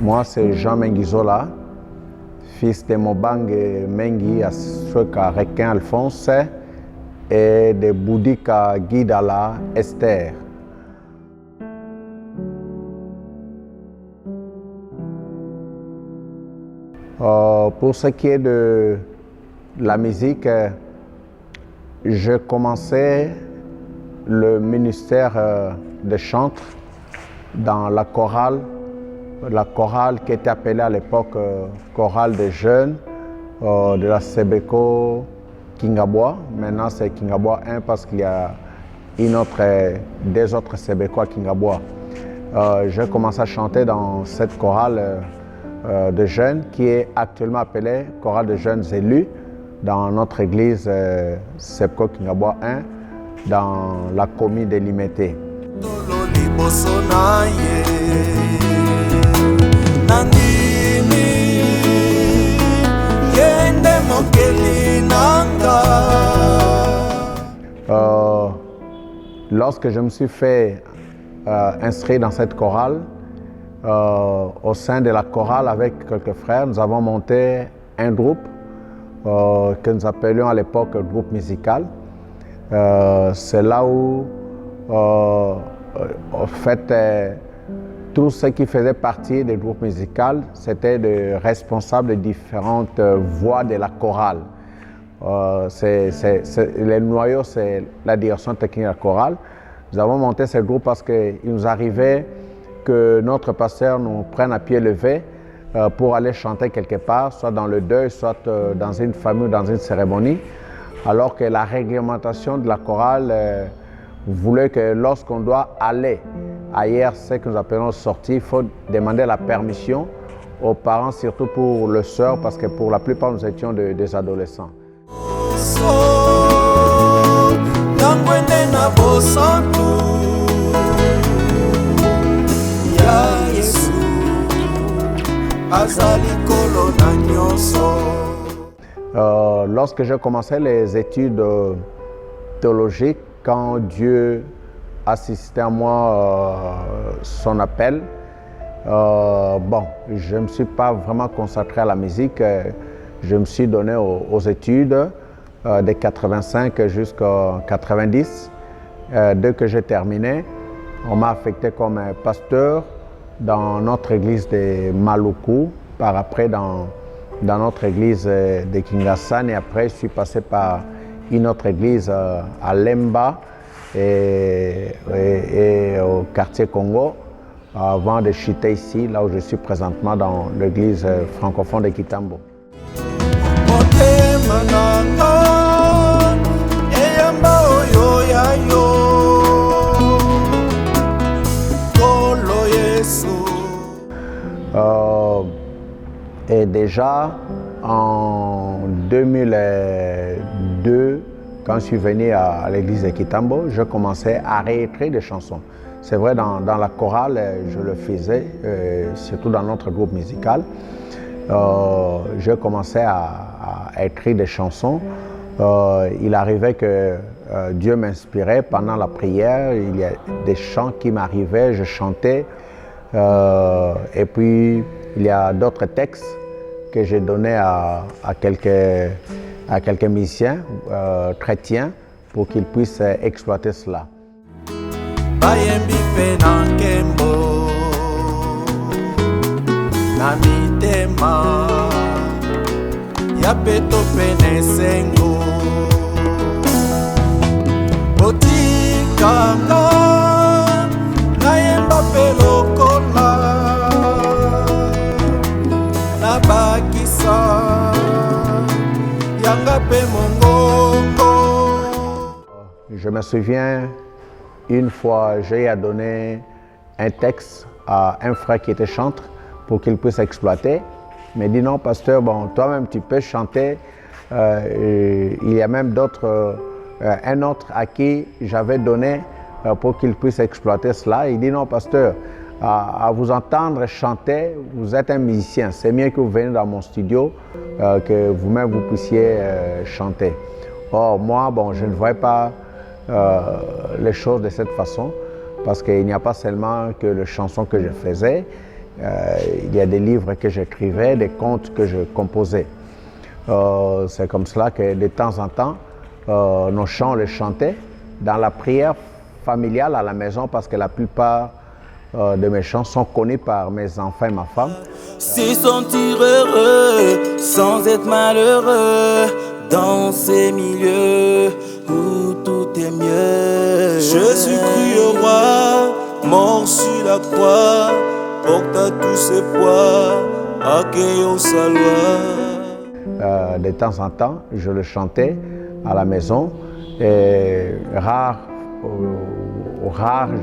Moi, c'est Jean Mengizola, fils de Mobange Mengi Asweka Requin Alphonse et de Boudika Guidala Esther. Pour ce qui est de la musique, je commençais le ministère de chantre dans la chorale qui était appelée à l'époque chorale des jeunes de la Sebeko Kingabois. Maintenant c'est Kingabois 1 parce qu'il y a deux autres Sebeko à Kingabois. J'ai commencé à chanter dans cette chorale de jeunes qui est actuellement appelée chorale de jeunes élus dans notre église Sebeko Kingabois 1 dans la commune de Limete. Lorsque je me suis fait inscrire dans cette chorale, au sein de la chorale avec quelques frères, nous avons monté un groupe que nous appelions à l'époque groupe musical. C'est là où en fait tout ce qui faisait partie du groupe musical, c'était des responsables de différentes voix de la chorale. Le noyau, c'est la direction technique de la chorale. Nous avons monté ce groupe parce qu'il nous arrivait que notre pasteur nous prenne à pied levé pour aller chanter quelque part, soit dans le deuil, soit dans une famille ou dans une cérémonie, alors que la réglementation de la chorale voulait que lorsqu'on doit aller ailleurs, ce que nous appelons sortir, il faut demander la permission aux parents, surtout pour le soeur, parce que pour la plupart nous étions des adolescents. Lorsque j'ai commencé les études théologiques, quand Dieu assistait à moi son appel, je ne me suis pas vraiment consacré à la musique. Je me suis donné aux études de 85 jusqu'à 90. Dès que j'ai terminé, on m'a affecté comme pasteur dans notre église de Maluku, par après dans notre église de Kingassan, et après je suis passé par une autre église à Lemba et au quartier Congo, avant de chuter ici, là où je suis présentement dans l'église francophone de Kitambo. Et déjà en 2002, quand je suis venu à l'église de Kitambo, je commençais à réécrire des chansons. C'est vrai, dans la chorale, je le faisais, surtout dans notre groupe musical. Je commençais à écrire des chansons. Il arrivait que Dieu m'inspirait pendant la prière. Il y a des chants qui m'arrivaient, je chantais. Et puis, il y a d'autres textes que j'ai donnés à quelques musiciens chrétiens pour qu'ils puissent exploiter cela. Je me souviens, une fois, j'ai donné un texte à un frère qui était chantre pour qu'il puisse exploiter. Il m'a dit non, pasteur, bon, toi-même tu peux chanter. Il y a même un autre à qui j'avais donné pour qu'il puisse exploiter cela. Il dit non, pasteur, à vous entendre chanter, vous êtes un musicien. C'est mieux que vous veniez dans mon studio, que vous-même vous puissiez chanter. Or, moi, bon, je ne voyais pas les choses de cette façon, parce qu'il n'y a pas seulement que les chansons que je faisais, il y a des livres que j'écrivais, des contes que je composais. C'est comme cela que de temps en temps, nos chants, on les chantait dans la prière familiale à la maison, parce que la plupart de mes chants sont connus par mes enfants et ma femme. Se sentir heureux sans être malheureux dans ces milieux où tout est mieux. Jésus-Christ au roi, mort sur la croix, porte à tous ses poids, accueillons sa loi. De temps en temps, je le chantais à la maison, et rare,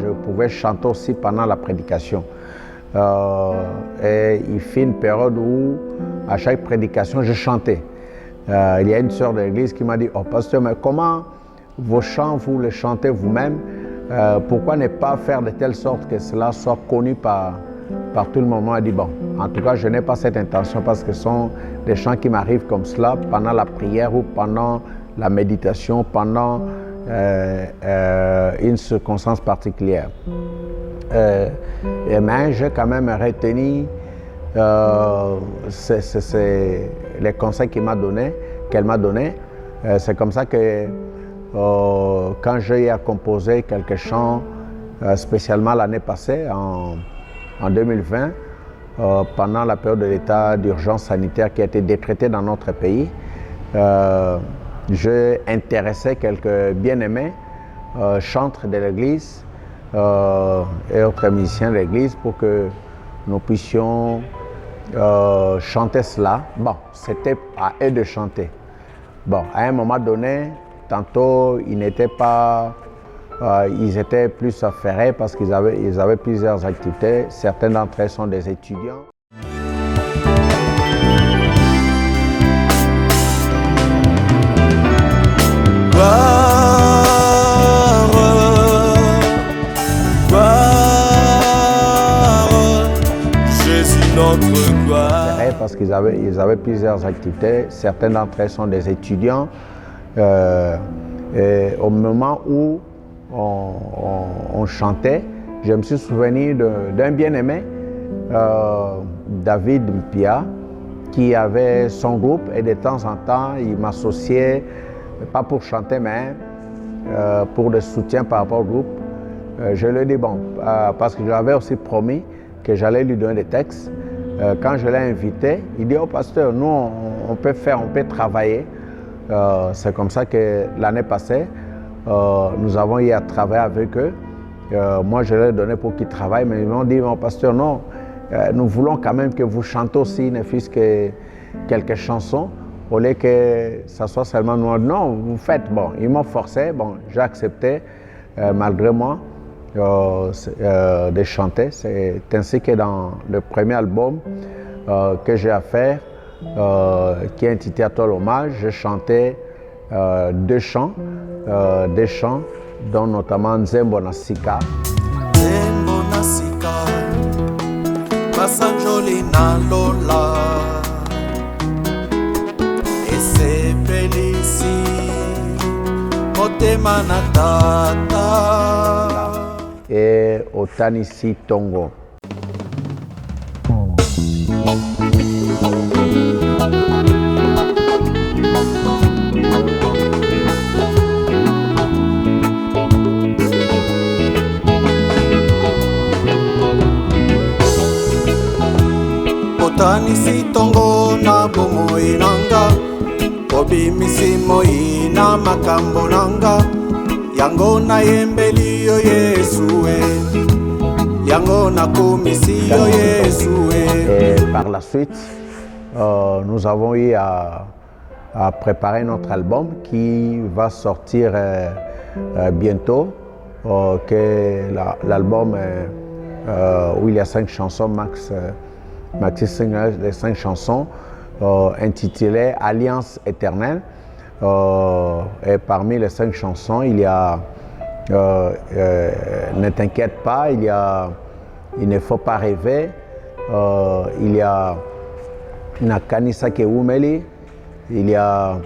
je pouvais chanter aussi pendant la prédication. Et il fit une période où, à chaque prédication, je chantais. Il y a une sœur de l'église qui m'a dit: oh pasteur, mais comment vos chants, vous les chantez vous-même? Pourquoi ne pas faire de telle sorte que cela soit connu par tout le monde? Elle dit: bon, en tout cas, je n'ai pas cette intention, parce que ce sont des chants qui m'arrivent comme cela pendant la prière ou pendant la méditation, pendant une circonstance particulière. Mais j'ai quand même retenu les conseils qu'elle m'a donné. C'est comme ça que quand j'ai composé quelques chants, spécialement l'année passée, en 2020, pendant la période de l'état d'urgence sanitaire qui a été décrété dans notre pays, j'ai intéressé quelques bien-aimés chantres de l'église et autres musiciens de l'église pour que nous puissions chanter cela. Bon, c'était à eux de chanter. Bon, à un moment donné, tantôt ils n'étaient pas, ils étaient plus affairés parce qu'ils avaient plusieurs activités. Certains d'entre eux sont des étudiants. Parce qu'ils avaient plusieurs activités. Certains d'entre eux sont des étudiants. Et au moment où on chantait, je me suis souvenu d'un bien-aimé, David Mpia, qui avait son groupe, et de temps en temps, il m'associait, pas pour chanter, mais pour le soutien par rapport au groupe. Je lui ai dit bon, parce que je lui avais aussi promis que j'allais lui donner des textes. Quand je l'ai invité, il dit: oh pasteur, nous on peut travailler. C'est comme ça que l'année passée, nous avons eu à travailler avec eux. Moi je leur ai donné pour qu'ils travaillent, mais ils m'ont dit: oh pasteur, non, nous voulons quand même que vous chantez aussi, ne fût-ce que quelques chansons, au lieu que ça soit seulement nous. Non, vous faites. Bon, ils m'ont forcé, bon, j'ai accepté malgré moi. De chanter. C'est ainsi que dans le premier album que j'ai à faire, qui est intitulé À toi l'hommage, j'ai chanté deux chants, dont notamment Nzembo Nasika. Nzembo Nasika, Basanjoli na Lola, et c'est Félicie, Motema na Tata. Et Otanisi Tongo. Otanisi Tongo na bomoi nanga, obimisi moi na makambo nanga. Yango na yembeli yo Yesue, yango na komisi yo Yesue. Et par la suite, nous avons eu à préparer notre album qui va sortir bientôt. L'album où il y a 5 chansons, maxi single de 5 chansons, intitulé Alliance éternelle. Et parmi les 5 chansons, il y a Ne t'inquiète pas, il y a Il ne faut pas rêver, il y a Nakanisa Keumeli, il y a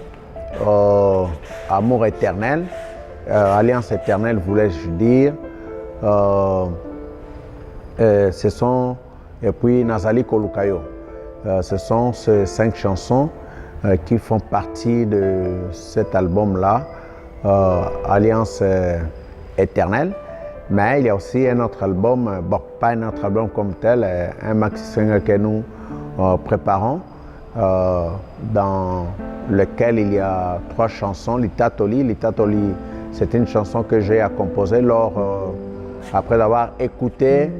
Amour éternel, Alliance éternelle voulais-je dire. Ce sont, et puis Nazali Kolukayo. Ce sont ces 5 chansons qui font partie de cet album-là, Alliance éternelle. Mais il y a aussi un autre album, bon, pas un autre album comme tel, un maxi-single que nous préparons, dans lequel il y a 3 chansons. Litatoli. Litatoli, c'est une chanson que j'ai à composer après avoir écouté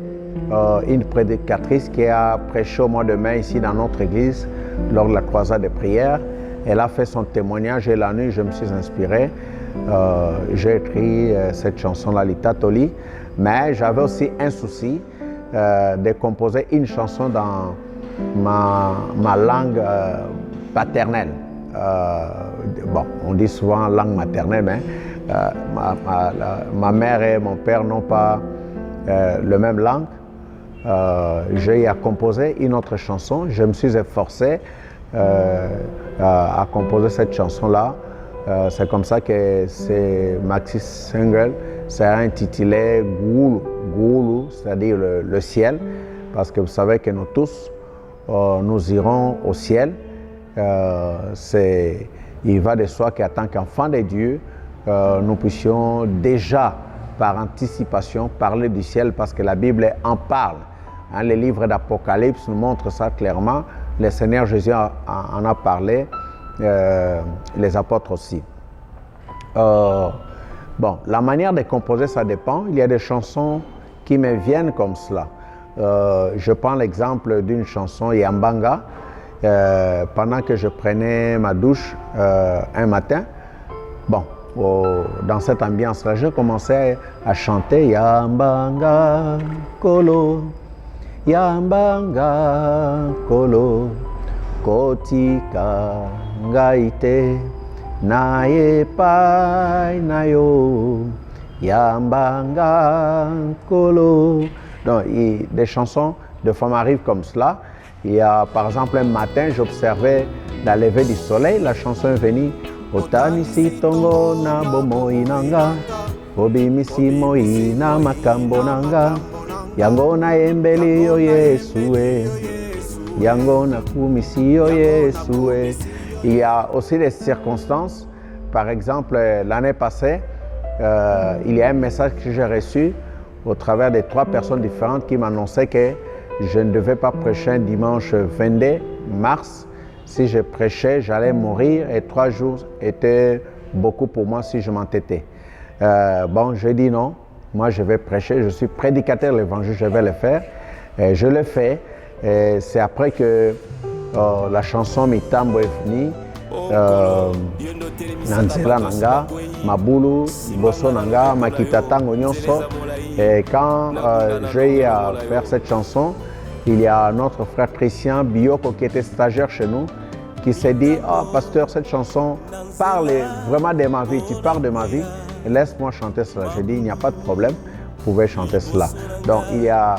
une prédicatrice qui a prêché au mois de mai ici dans notre église lors de la croisade de prière. Elle a fait son témoignage et la nuit je me suis inspiré. J'ai écrit cette chanson-là, Litatoli, mais j'avais aussi un souci de composer une chanson dans ma langue paternelle. Bon, on dit souvent langue maternelle, mais ma mère et mon père n'ont pas la même langue. J'ai à composer une autre chanson. Je me suis efforcé à composer cette chanson-là. C'est comme ça que ce maxi single sera intitulé Goulou, c'est-à-dire le ciel, parce que vous savez que nous tous, nous irons au ciel. Il va de soi qu'en tant qu'enfants de Dieu, nous puissions déjà par anticipation parler du ciel, parce que la Bible en parle. Hein, les livres d'Apocalypse nous montrent ça clairement. Le Seigneur Jésus en a parlé, les apôtres aussi. Bon, la manière de composer, ça dépend. Il y a des chansons qui me viennent comme cela. Je prends l'exemple d'une chanson Yambanga. Pendant que je prenais ma douche un matin, bon, dans cette ambiance-là, je commençais à chanter Yambanga Kolo, Yambanga Kolo, Kotika Ngaite, Naye Pai Nayo, Yambanga Kolo. Donc, des chansons de fois m'arrivent comme cela. Il y a, par exemple, un matin, j'observais la levée du soleil, la chanson est venue Otanisi tongo na bomoi nanga, obimisi moi na makambo nanga, yango na embeli yo Yesue, yango na kumisi yo Yesue. Il y a aussi des circonstances. Par exemple, l'année passée, il y a un message que j'ai reçu au travers de 3 personnes différentes qui m'annonçaient que je ne devais pas prêcher un dimanche 22 mars. Si je prêchais, j'allais mourir et 3 jours étaient beaucoup pour moi si je m'entêtais. Bon, j'ai dit non, moi je vais prêcher, je suis prédicateur de l'évangile, je vais le faire. Et je le fais. C'est après que la chanson Mitambo est venue. Nanzela Nanga, Mabulu, Bosso Nanga, Makitatango Nyonso. Et quand j'ai eu à faire cette chanson, il y a notre frère Christian Bioko qui était stagiaire chez nous, qui s'est dit « Oh pasteur, cette chanson parle vraiment de ma vie, tu parles de ma vie, laisse-moi chanter cela. » J'ai dit « Il n'y a pas de problème, vous pouvez chanter cela. » Donc il y a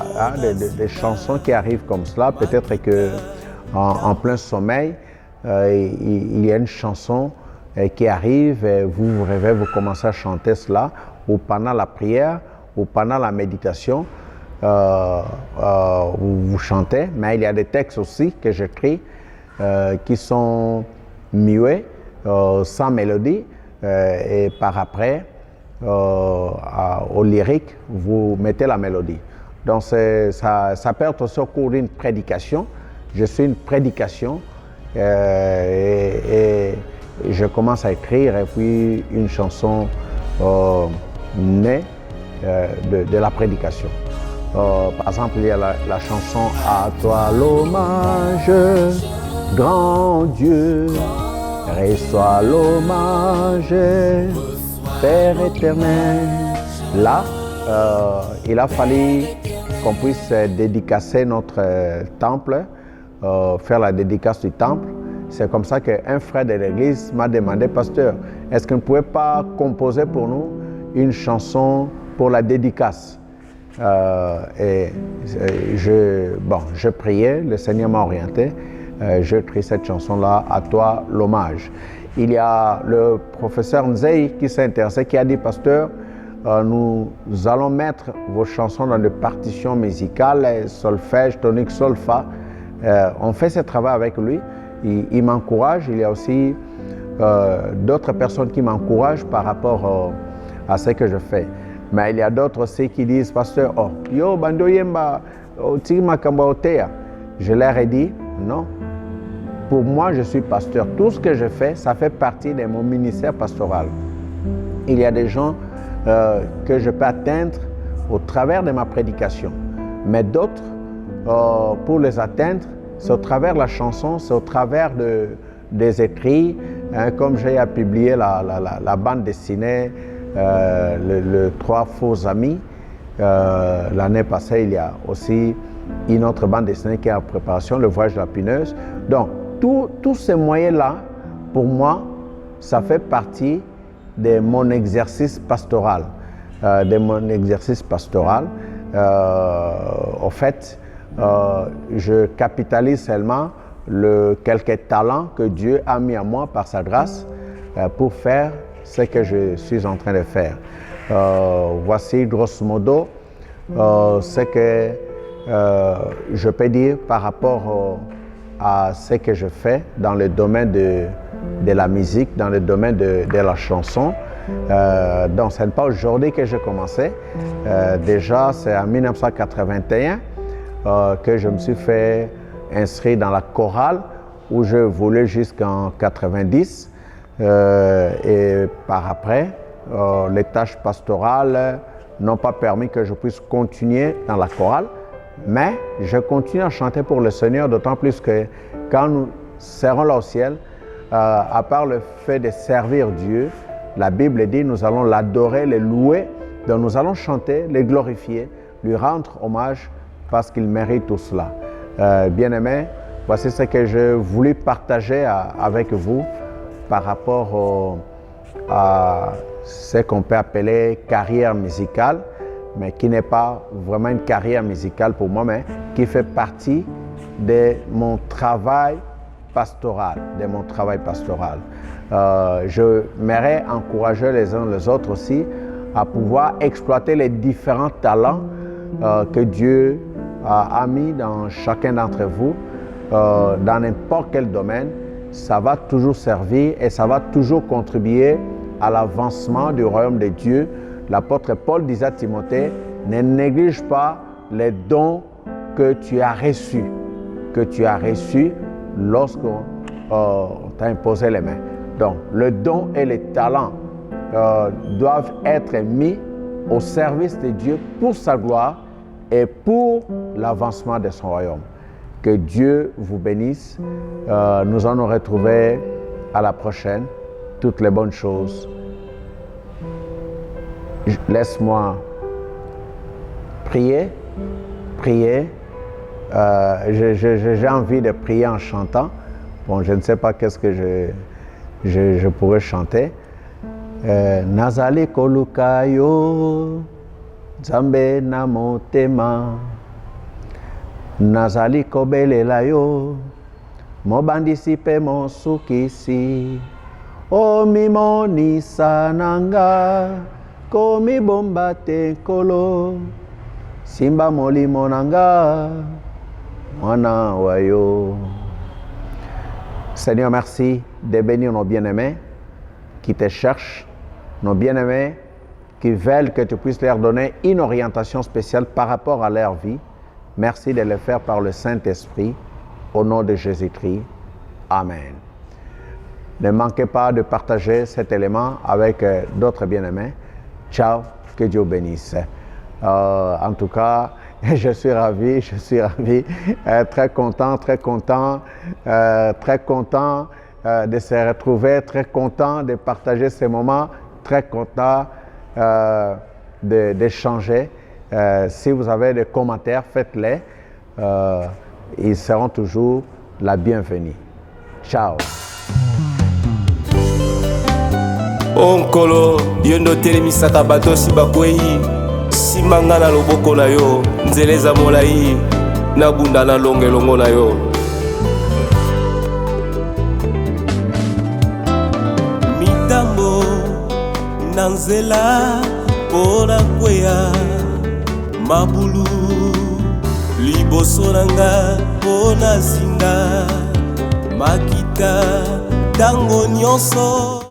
des chansons qui arrivent comme cela, peut-être qu'en plein sommeil, il y a une chanson qui arrive, et vous vous rêvez, vous commencez à chanter cela, ou pendant la prière, ou pendant la méditation, vous chantez, mais il y a des textes aussi que j'écris qui sont muets, sans mélodie, et par après, au lyrique, vous mettez la mélodie. Donc ça peut être aussi au cours d'une prédication. Je suis une prédication et je commence à écrire, et puis une chanson née de la prédication. Par exemple, il y a la chanson « À toi l'hommage, grand Dieu, reçois l'hommage, Père éternel ». Là, il a fallu qu'on puisse dédicacer notre temple, faire la dédicace du temple. C'est comme ça qu'un frère de l'église m'a demandé « Pasteur, est-ce que vous ne pouvez pas composer pour nous une chanson pour la dédicace ?» je priais, le Seigneur m'a orienté, j'ai écrit cette chanson-là, « À toi l'hommage ». il y a le professeur Nzei qui s'est intéressé, qui a dit, pasteur, nous allons mettre vos chansons dans des partitions musicales, solfège, tonique, solfa. On fait ce travail avec lui. Il m'encourage. Il y a aussi d'autres personnes qui m'encouragent par rapport à ce que je fais. Mais il y a d'autres aussi qui disent, pasteur, oh, yo, bando yemba, tima kamba otea. Je leur ai dit, non. Pour moi, je suis pasteur. Tout ce que je fais, ça fait partie de mon ministère pastoral. Il y a des gens que je peux atteindre au travers de ma prédication. Mais d'autres, pour les atteindre, c'est au travers de la chanson, c'est au travers des écrits, hein, comme j'ai publié la bande dessinée, le Trois faux amis. L'année passée, il y a aussi une autre bande dessinée qui est en préparation, Le voyage de la pineuse. Donc, tous ces moyens-là, pour moi, ça fait partie de mon exercice pastoral. En fait, je capitalise seulement quelques talents que Dieu a mis à moi par sa grâce pour faire ce que je suis en train de faire. Voici grosso modo ce que je peux dire par rapport à ce que je fais dans le domaine de la musique, dans le domaine de la chanson. Donc ce n'est pas aujourd'hui que j'ai commencé. Déjà c'est en 1981 que je me suis fait inscrire dans la chorale où je voulais jusqu'en 90. Et par après, les tâches pastorales n'ont pas permis que je puisse continuer dans la chorale, mais je continue à chanter pour le Seigneur, d'autant plus que quand nous serons là au ciel, à part le fait de servir Dieu, la Bible dit nous allons l'adorer, le louer, donc nous allons chanter, le glorifier, lui rendre hommage parce qu'il mérite tout cela. Bien-aimés, voici ce que je voulais partager avec vous par rapport à ce qu'on peut appeler carrière musicale, mais qui n'est pas vraiment une carrière musicale pour moi, mais qui fait partie de mon travail pastoral. Je m'aimerais encourager les uns les autres aussi à pouvoir exploiter les différents talents que Dieu a mis dans chacun d'entre vous, dans n'importe quel domaine. Ça va toujours servir et ça va toujours contribuer à l'avancement du royaume de Dieu. L'apôtre Paul disait à Timothée, ne néglige pas les dons que tu as reçus lorsqu'on t'a imposé les mains. Donc, le don et les talents doivent être mis au service de Dieu pour sa gloire et pour l'avancement de son royaume. Que Dieu vous bénisse. Nous allons nous retrouver à la prochaine. Toutes les bonnes choses. Laisse-moi prier. J'ai envie de prier en chantant. Bon, je ne sais pas qu'est-ce que je pourrais chanter. Nazali kolukayo, Nzambe na motema. Nazali kobelela yo, mobandisi pe mosukisi. Omimonisa nanga, komibomba te nkolo. Simba molimo nanga, mwana wayo. Seigneur, merci de bénir nos bien-aimés qui te cherchent, nos bien-aimés qui veulent que tu puisses leur donner une orientation spéciale par rapport à leur vie. Merci de le faire par le Saint-Esprit, au nom de Jésus-Christ. Amen. Ne manquez pas de partager cet élément avec d'autres bien-aimés. Ciao, que Dieu bénisse. En tout cas, je suis ravi, très content de se retrouver, très content de partager ces moments, très content d'échanger. Si vous avez des commentaires, faites-les. Ils seront toujours la bienvenue. Ciao. Onkolo, yondo telemisaka bato si bakwei, simanga na loboko na yo, nzeleza molai, nabunda na longelongo na yo. na nzela mpo na kweya mabulu liboso na nga mpo na zinga makita ntango nyonso.